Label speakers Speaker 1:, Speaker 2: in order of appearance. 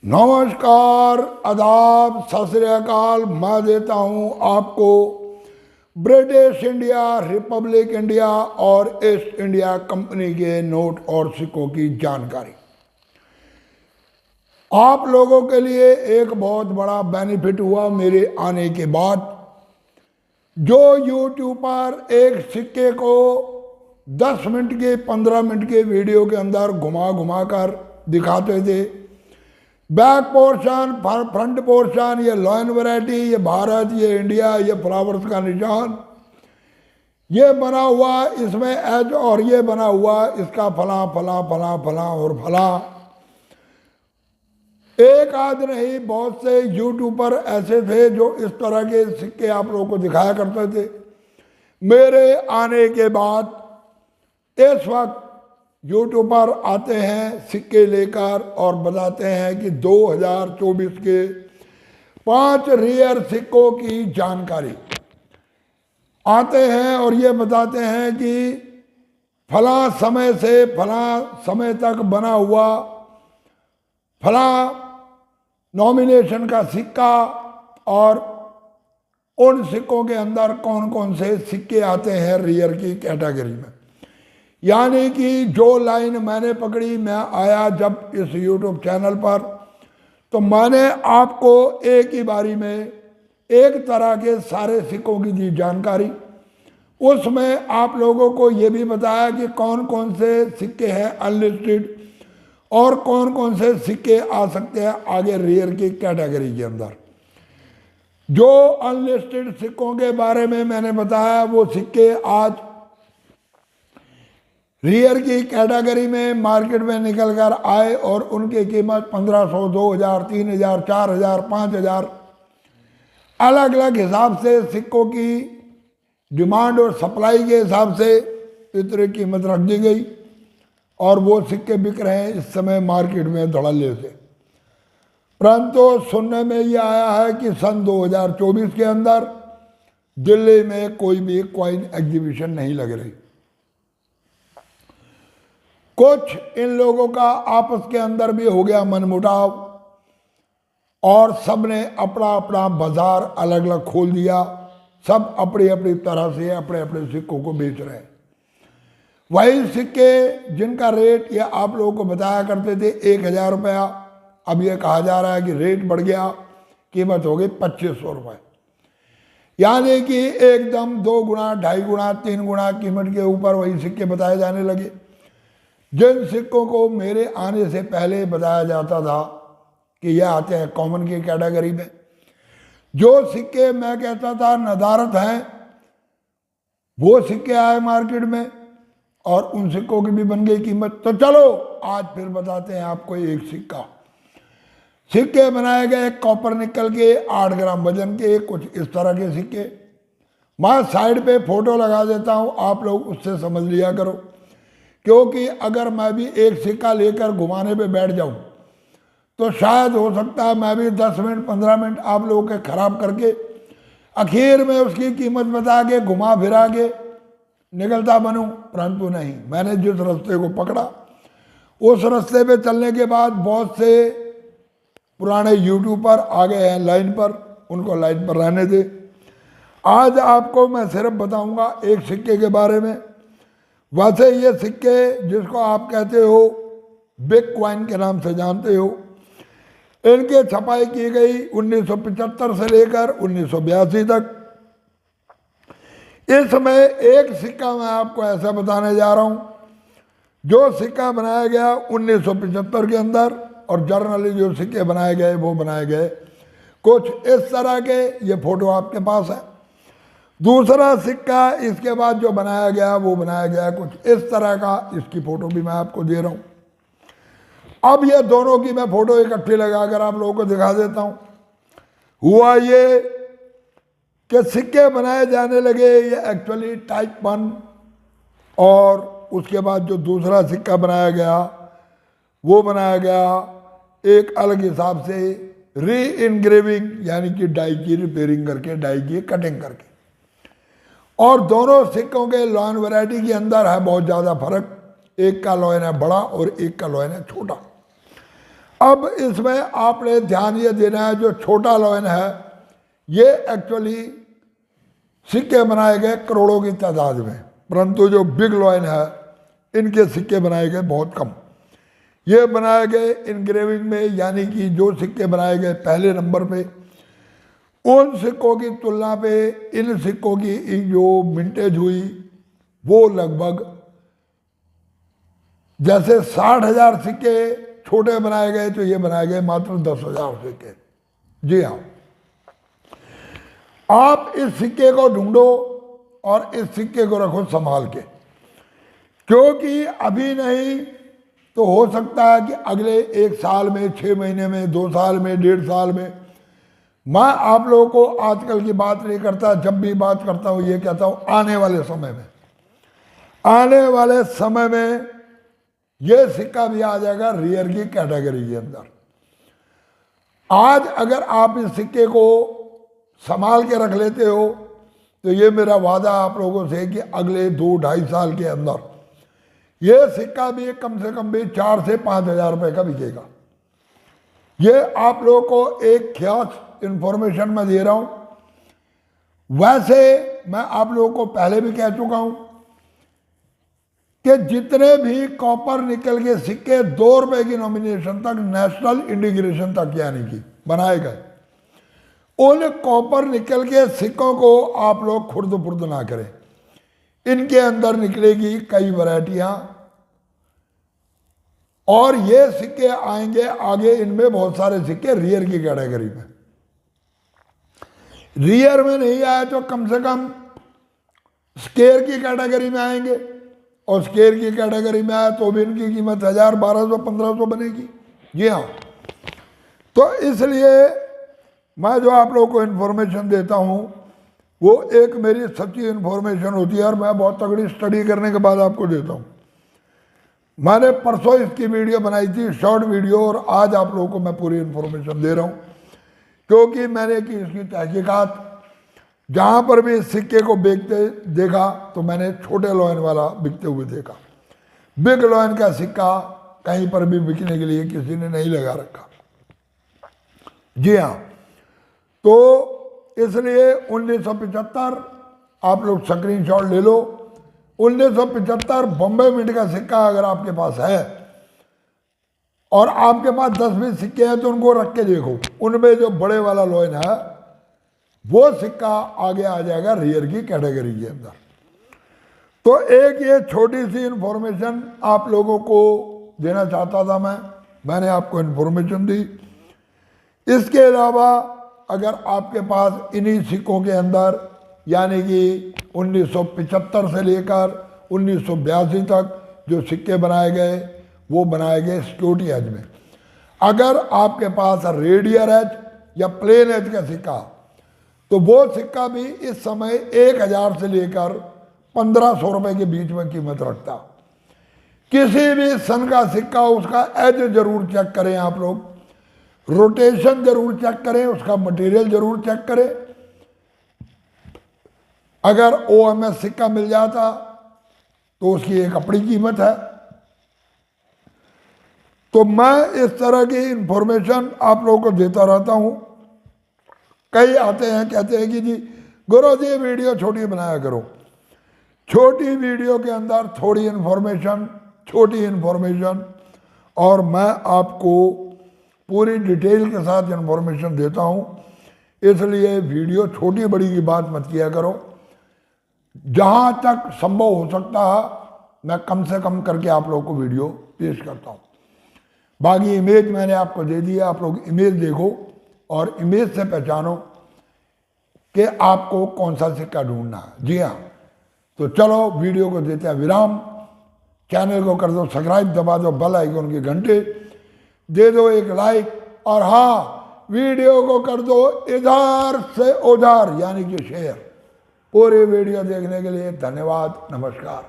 Speaker 1: नमस्कार, आदाब, सत श्री अकाल। मैं देता हूं आपको ब्रिटिश इंडिया, रिपब्लिक इंडिया और ईस्ट इंडिया कंपनी के नोट और सिक्कों की जानकारी। आप लोगों के लिए एक बहुत बड़ा बेनिफिट हुआ मेरे आने के बाद। जो यूट्यूब पर एक सिक्के को 10 मिनट के 15 मिनट के वीडियो के अंदर घुमा घुमा कर दिखाते थे, बैक पोर्शन, फ्रंट पोर्शन, ये लॉयन वैरायटी, ये भारत, ये इंडिया, ये फ्लावर्स का निशान, ये बना हुआ इसमें एज, और ये बना हुआ इसका फला फला फला फला और फला। एक आध नहीं, बहुत से यूट्यूबर ऐसे थे जो इस तरह के सिक्के आप लोगों को दिखाया करते थे। मेरे आने के बाद इस वक्त यूट्यूबर आते हैं सिक्के लेकर और बताते हैं कि 2024 के 5 रेयर सिक्कों की जानकारी। आते हैं और ये बताते हैं कि फला समय से फला समय तक बना हुआ फला नॉमिनेशन का सिक्का, और उन सिक्कों के अंदर कौन कौन से सिक्के आते हैं रेयर की कैटेगरी में। यानी कि जो लाइन मैंने पकड़ी, मैं आया जब इस YouTube चैनल पर, तो मैंने आपको एक ही बारी में एक तरह के सारे सिक्कों की दी जानकारी। उसमें आप लोगों को ये भी बताया कि कौन कौन से सिक्के हैं अनलिस्टेड और कौन कौन से सिक्के आ सकते हैं आगे रेयर की कैटेगरी के अंदर। जो अनलिस्टेड सिक्कों के बारे में मैंने बताया, वो सिक्के आज रेयर की कैटेगरी में मार्केट में निकल कर आए और उनकी कीमत 1500, 2000, 3000, 4000, 5000 अलग अलग हिसाब से सिक्कों की डिमांड और सप्लाई के हिसाब से इतनी कीमत रख दी गई, और वो सिक्के बिक रहे हैं इस समय मार्केट में धड़ल्ले से। परंतु सुनने में ये आया है कि सन 2024 के अंदर दिल्ली में कोई भी कॉइन एग्जीबिशन नहीं लग रही। कुछ इन लोगों का आपस के अंदर भी हो गया मनमुटाव और सब ने अपना अपना बाजार अलग अलग खोल दिया। सब अपनी अपनी तरह से अपने अपने सिक्कों को बेच रहे हैं। वही सिक्के जिनका रेट ये आप लोगों को बताया करते थे 1000 रुपया, अब ये कहा जा रहा है कि रेट बढ़ गया, कीमत हो गई 2500 रुपये। यानी कि एकदम 2 गुना, 2.5 गुना, 3 गुना कीमत के ऊपर वही सिक्के बताए जाने लगे। जिन सिक्कों को मेरे आने से पहले बताया जाता था कि ये आते हैं कॉमन की कैटेगरी में, जो सिक्के मैं कहता था नदारत हैं, वो सिक्के आए मार्केट में और उन सिक्कों की भी बन गई कीमत। तो चलो आज फिर बताते हैं आपको एक सिक्का। सिक्के बनाए गए कॉपर निकल के 8 ग्राम वजन के, कुछ इस तरह के सिक्के। मैं साइड पे फोटो लगा देता हूँ, आप लोग उससे समझ लिया करो, क्योंकि अगर मैं भी एक सिक्का लेकर घुमाने पे बैठ जाऊं तो शायद हो सकता है मैं भी 10 मिनट 15 मिनट आप लोगों के खराब करके आखिर में उसकी कीमत बता के घुमा फिरा के निकलता बनूं। परंतु नहीं, मैंने जिस रास्ते को पकड़ा उस रास्ते पे चलने के बाद बहुत से पुराने यूट्यूबर आ गए हैं लाइन पर, उनको लाइन पर रहने दे। आज आपको मैं सिर्फ बताऊंगा एक सिक्के के बारे में। वैसे ये सिक्के जिसको आप कहते हो बिग कॉइन के नाम से जानते हो, इनके छपाई की गई 1975 से लेकर 1982 तक। इसमें एक सिक्का मैं आपको ऐसा बताने जा रहा हूं, जो सिक्का बनाया गया 1975 के अंदर, और जर्नली जो सिक्के बनाए गए वो बनाए गए कुछ इस तरह के। ये फोटो आपके पास है। दूसरा सिक्का इसके बाद जो बनाया गया वो बनाया गया कुछ इस तरह का, इसकी फोटो भी मैं आपको दे रहा हूं। अब ये दोनों की मैं फोटो इकट्ठी लगाकर आप लोगों को दिखा देता हूं। हुआ ये कि सिक्के बनाए जाने लगे ये एक्चुअली टाइप 1, और उसके बाद जो दूसरा सिक्का बनाया गया वो बनाया गया एक अलग हिसाब से, री इनग्रेविंग, यानी कि डाई की रिपेयरिंग करके, डाई की कटिंग करके। और दोनों सिक्कों के लॉयन वैरायटी के अंदर है बहुत ज़्यादा फर्क। एक का लॉयन है बड़ा और एक का लॉयन है छोटा। अब इसमें आपने ध्यान ये देना है, जो छोटा लॉयन है ये एक्चुअली सिक्के बनाए गए करोड़ों की तादाद में, परंतु जो बिग लॉयन है इनके सिक्के बनाए गए बहुत कम। ये बनाए गए इनग्रेविंग में, यानी कि जो सिक्के बनाए गए पहले नंबर पे, उन सिक्कों की तुलना पे इन सिक्कों की जो मिंटेज हुई वो लगभग, जैसे 60,000 सिक्के छोटे बनाए गए तो ये बनाए गए मात्र 10,000 सिक्के। जी हाँ, आप इस सिक्के को ढूंढो और इस सिक्के को रखो संभाल के, क्योंकि अभी नहीं तो हो सकता है कि अगले 1 साल में, 6 महीने में, 2 साल में, 1.5 साल में। मैं आप लोगों को आजकल की बात नहीं करता, जब भी बात करता हूं ये कहता हूं आने वाले समय में, आने वाले समय में ये सिक्का भी आ जाएगा रियर की कैटेगरी के अंदर। आज अगर आप इस सिक्के को संभाल के रख लेते हो तो ये मेरा वादा आप लोगों से कि अगले 2-2.5 साल के अंदर ये सिक्का भी कम से कम भी 4 से 5 हजार रुपए का बिकेगा। ये आप लोगों को एक खास इंफॉर्मेशन मैं दे रहा हूं। वैसे मैं आप लोगों को पहले भी कह चुका हूं कि जितने भी कॉपर निकल के सिक्के 2 रुपए की नॉमिनेशन तक, नेशनल इंटीग्रेशन तक यानी कि बनाए गए, उन कॉपर निकल के सिक्कों को आप लोग खुर्द फुर्द ना करें। इनके अंदर निकलेगी कई वैरायटियां और ये सिक्के आएंगे आगे, इनमें बहुत सारे सिक्के रियर की कैटेगरी में। रियर में नहीं आया तो कम से कम स्केयर की कैटेगरी में आएंगे, और स्केयर की कैटेगरी में आया तो भी इनकी कीमत 1000, 1200, 1500 बनेगी। जी हाँ, तो इसलिए मैं जो आप लोगों को इन्फॉर्मेशन देता हूँ वो एक मेरी सच्ची इन्फॉर्मेशन होती है और मैं बहुत तगड़ी स्टडी करने के बाद आपको देता हूँ। मैंने परसों इसकी वीडियो बनाई थी, शॉर्ट वीडियो, और आज आप लोगों को मैं पूरी इन्फॉर्मेशन दे रहा हूँ, क्योंकि मैंने की इसकी तहकीकात। जहाँ पर भी इस सिक्के को बेचते देखा तो मैंने छोटे लॉयन वाला बिकते हुए देखा। बिग लॉयन का सिक्का कहीं पर भी बिकने के लिए किसी ने नहीं लगा रखा। जी हाँ, तो इसलिए 1975 आप लोग स्क्रीनशॉट ले लो। 1975 बॉम्बे मिंट का सिक्का अगर आपके पास है और आपके पास 10-20 सिक्के हैं तो उनको रख के देखो, उनमें जो बड़े वाला लॉयन है वो सिक्का आगे आ जाएगा रियर की कैटेगरी के अंदर। तो एक ये छोटी सी इंफॉर्मेशन आप लोगों को देना चाहता था मैंने आपको इंफॉर्मेशन दी। इसके अलावा अगर आपके पास इन्हीं सिक्कों के अंदर यानी कि 1975 से लेकर 1982 तक जो सिक्के बनाए गए वो बनाए गए सिक्योरिटी एज में। अगर आपके पास रेडियर एज या प्लेन एज का सिक्का, तो वो सिक्का भी इस समय 1000 से लेकर 1500 रुपए के बीच में कीमत रखता। किसी भी सन का सिक्का उसका एज जरूर चेक करें आप लोग, रोटेशन जरूर चेक करें, उसका मटेरियल जरूर चेक करें। अगर OMS सिक्का मिल जाता तो उसकी एक अपनी कीमत है। तो मैं इस तरह की इंफॉर्मेशन आप लोगों को देता रहता हूं। कई आते हैं कहते हैं कि जी गुरु जी वीडियो छोटी बनाया करो। छोटी वीडियो के अंदर थोड़ी इन्फॉर्मेशन, छोटी इन्फॉर्मेशन, और मैं आपको पूरी डिटेल के साथ इन्फॉर्मेशन देता हूं। इसलिए वीडियो छोटी बड़ी की बात मत किया करो। जहां तक संभव हो सकता है मैं कम से कम करके आप लोगों को वीडियो पेश करता हूं। बाकी इमेज मैंने आपको दे दी है, आप लोग इमेज देखो और इमेज से पहचानो कि आपको कौन सा सिक्का ढूंढना है। जी हाँ, तो चलो वीडियो को देते हैं विराम। चैनल को कर दो सब्सक्राइब, दबा दो बेल आइकन के घंटे, दे दो एक लाइक, और हाँ वीडियो को कर दो इधर से उधर यानी कि शेयर। पूरी वीडियो देखने के लिए धन्यवाद, नमस्कार।